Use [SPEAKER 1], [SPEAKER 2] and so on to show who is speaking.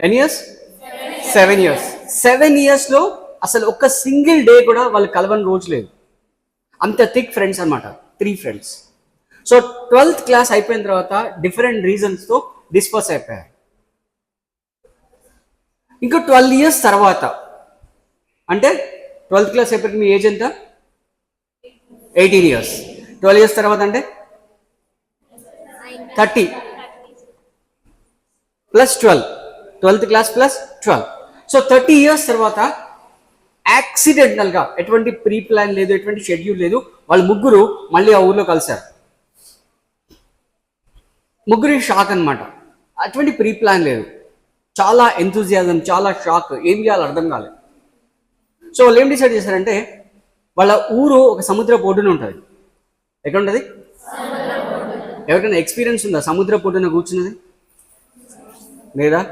[SPEAKER 1] 10 years 7 years 7 yearsలో అసలు ఒక్క single day కూడా వాళ్ళు కలవని రోజు లేదు. అంత థిక్ ఫ్రెండ్స్ అనమాట, 3 ఫ్రెండ్స్. సో 12th క్లాస్ అయిపోయిన తర్వాత డిఫరెంట్ రీజన్స్తో డిస్పర్స్ అయిపోయారు. ఇంకో 12 years తర్వాత, అంటే 12th క్లాస్ అయిపోయి మీ ఏజ్ ఎంత? 18 years. 12 years తర్వాత అంటే 30 plus 12, 12th class plus 12. So 30 years తర్వాత యాక్సిడెంటల్గా, ఎటువంటి ప్రీ ప్లాన్ లేదు, ఎటువంటి షెడ్యూల్ లేదు, వాళ్ళు ముగ్గురు మళ్ళీ ఆ ఊర్లో కలిశారు. ముగ్గురి షాక్ అనమాట, అటువంటి ప్రీ ప్లాన్ లేదు, చాలా ఎంతూజియాజం, చాలా షాక్, ఏం చేయాలో అర్థం కాలేదు. సో వాళ్ళు ఏం డిసైడ్ చేశారంటే, వాళ్ళ ఊరు ఒక సముద్ర ఒడ్డున ఉంటుంది. ఎక్కడ ఉంటుంది? ఎవరికైనా ఎక్స్పీరియన్స్ ఉందా సముద్ర ఒడ్డున కూర్చున్నది? లేదా?